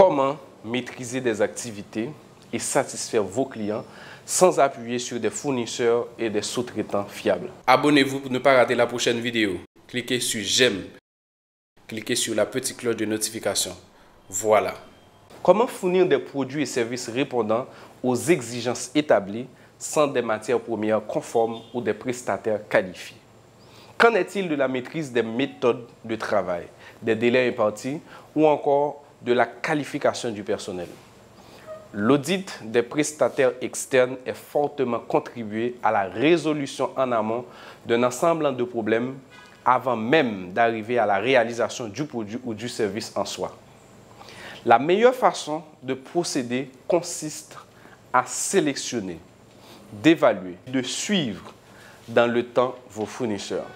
Comment maîtriser des activités et satisfaire vos clients sans appuyer sur des fournisseurs et des sous-traitants fiables. Abonnez-vous pour ne pas rater la prochaine vidéo. Cliquez sur j'aime. Cliquez sur la petite cloche de notification. Voilà. Comment fournir des produits et services répondant aux exigences établies sans des matières premières conformes ou des prestataires qualifiés? Qu'en est-il de la maîtrise des méthodes de travail, des délais impartis ou encore de la qualification du personnel? L'audit des prestataires externes est fortement contribué à la résolution en amont d'un ensemble de problèmes avant même d'arriver à la réalisation du produit ou du service en soi. La meilleure façon de procéder consiste à sélectionner, d'évaluer, de suivre dans le temps vos fournisseurs.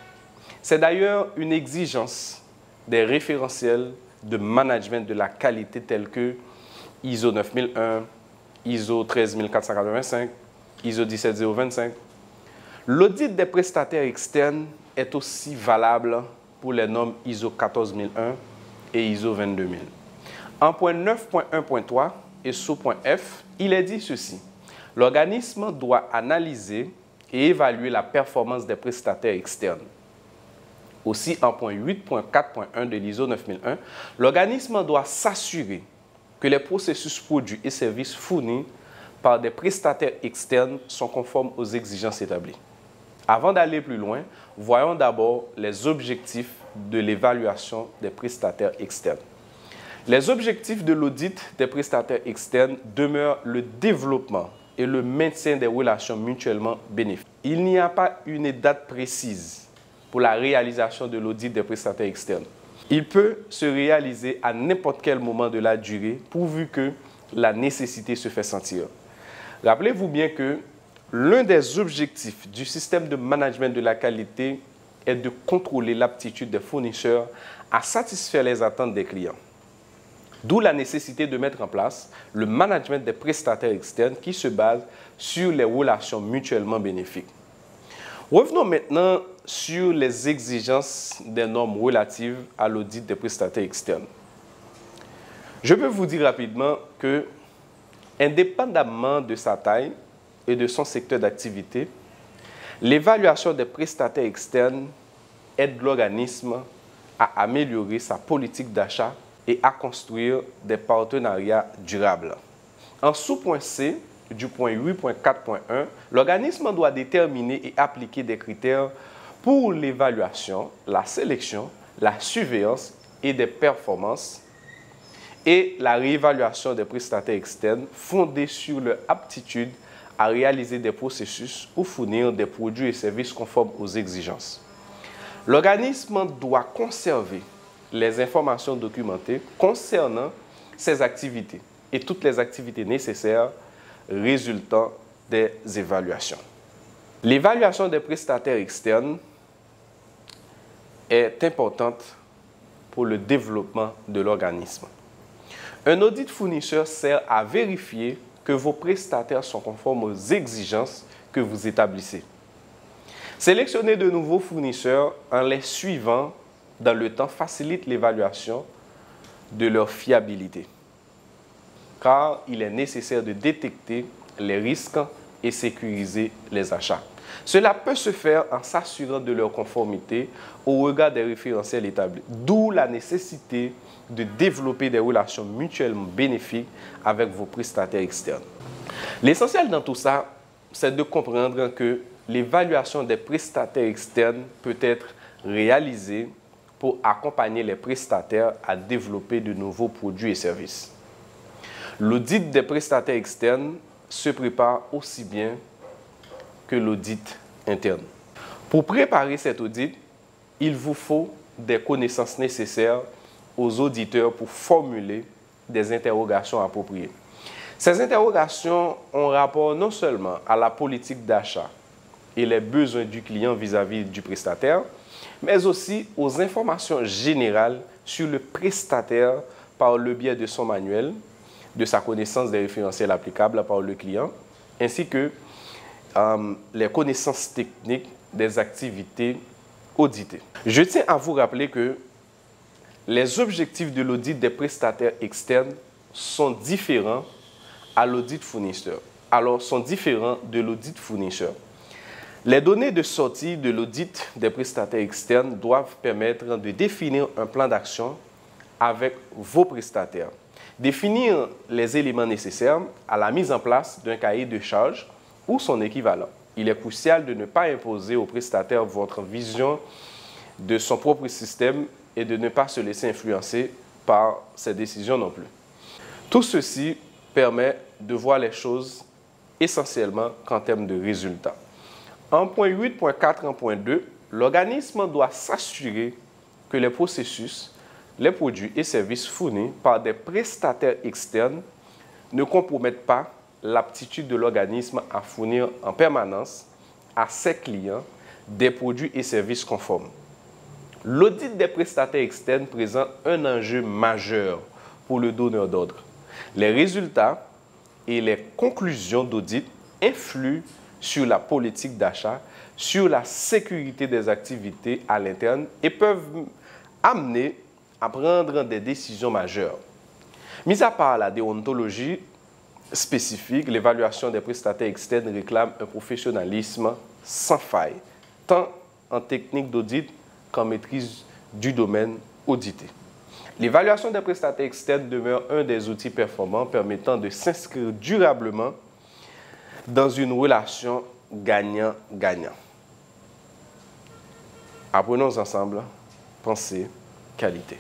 C'est d'ailleurs une exigence des référentiels de management de la qualité tels que ISO 9001, ISO 13485, ISO 17025. L'audit des prestataires externes est aussi valable pour les normes ISO 14001 et ISO 22000. En point 9.1.3 et sous-point F, il est dit ceci. L'organisme doit analyser et évaluer la performance des prestataires externes. Aussi, en point 8.4.1 de l'ISO 9001, l'organisme doit s'assurer que les processus produits et services fournis par des prestataires externes sont conformes aux exigences établies. Avant d'aller plus loin, voyons d'abord les objectifs de l'évaluation des prestataires externes. Les objectifs de l'audit des prestataires externes demeurent le développement et le maintien des relations mutuellement bénéfiques. Il n'y a pas une date précise pour la réalisation de l'audit des prestataires externes. Il peut se réaliser à n'importe quel moment de la durée, pourvu que la nécessité se fait sentir. Rappelez-vous bien que l'un des objectifs du système de management de la qualité est de contrôler l'aptitude des fournisseurs à satisfaire les attentes des clients. D'où la nécessité de mettre en place le management des prestataires externes qui se base sur les relations mutuellement bénéfiques. Revenons maintenant sur les exigences des normes relatives à l'audit des prestataires externes. Je peux vous dire rapidement que, indépendamment de sa taille et de son secteur d'activité, l'évaluation des prestataires externes aide l'organisme à améliorer sa politique d'achat et à construire des partenariats durables. En sous-point C, du point 8.4.1, l'organisme doit déterminer et appliquer des critères pour l'évaluation, la sélection, la surveillance et des performances et la réévaluation des prestataires externes fondés sur leur aptitude à réaliser des processus ou fournir des produits et services conformes aux exigences. L'organisme doit conserver les informations documentées concernant ses activités et toutes les activités nécessaires résultant des évaluations. L'évaluation des prestataires externes est importante pour le développement de l'organisme. Un audit fournisseur sert à vérifier que vos prestataires sont conformes aux exigences que vous établissez. Sélectionner de nouveaux fournisseurs en les suivant dans le temps facilite l'évaluation de leur fiabilité, car il est nécessaire de détecter les risques et sécuriser les achats. Cela peut se faire en s'assurant de leur conformité au regard des référentiels établis, d'où la nécessité de développer des relations mutuellement bénéfiques avec vos prestataires externes. L'essentiel dans tout ça, c'est de comprendre que l'évaluation des prestataires externes peut être réalisée pour accompagner les prestataires à développer de nouveaux produits et services. L'audit des prestataires externes se prépare aussi bien que l'audit interne. Pour préparer cet audit, il vous faut des connaissances nécessaires aux auditeurs pour formuler des interrogations appropriées. Ces interrogations ont rapport non seulement à la politique d'achat et les besoins du client vis-à-vis du prestataire, mais aussi aux informations générales sur le prestataire par le biais de son manuel, de sa connaissance des référentiels applicables par le client, ainsi que les connaissances techniques des activités auditées. Je tiens à vous rappeler que les objectifs de l'audit des prestataires externes sont différents à l'audit fournisseur. Alors, sont différents de l'audit fournisseur. Les données de sortie de l'audit des prestataires externes doivent permettre de définir un plan d'action avec vos prestataires. Définir les éléments nécessaires à la mise en place d'un cahier de charges ou son équivalent. Il est crucial de ne pas imposer au prestataire votre vision de son propre système et de ne pas se laisser influencer par ses décisions non plus. Tout ceci permet de voir les choses essentiellement qu'en termes de résultats. En point 8.4.2, l'organisme doit s'assurer que les processus, les produits et services fournis par des prestataires externes ne compromettent pas l'aptitude de l'organisme à fournir en permanence à ses clients des produits et services conformes. L'audit des prestataires externes présente un enjeu majeur pour le donneur d'ordre. Les résultats et les conclusions d'audit influent sur la politique d'achat, sur la sécurité des activités à l'interne et peuvent amener à prendre des décisions majeures. Mis à part la déontologie spécifique, l'évaluation des prestataires externes réclame un professionnalisme sans faille, tant en technique d'audit qu'en maîtrise du domaine audité. L'évaluation des prestataires externes demeure un des outils performants permettant de s'inscrire durablement dans une relation gagnant-gagnant. Apprenons ensemble, pensée, qualité.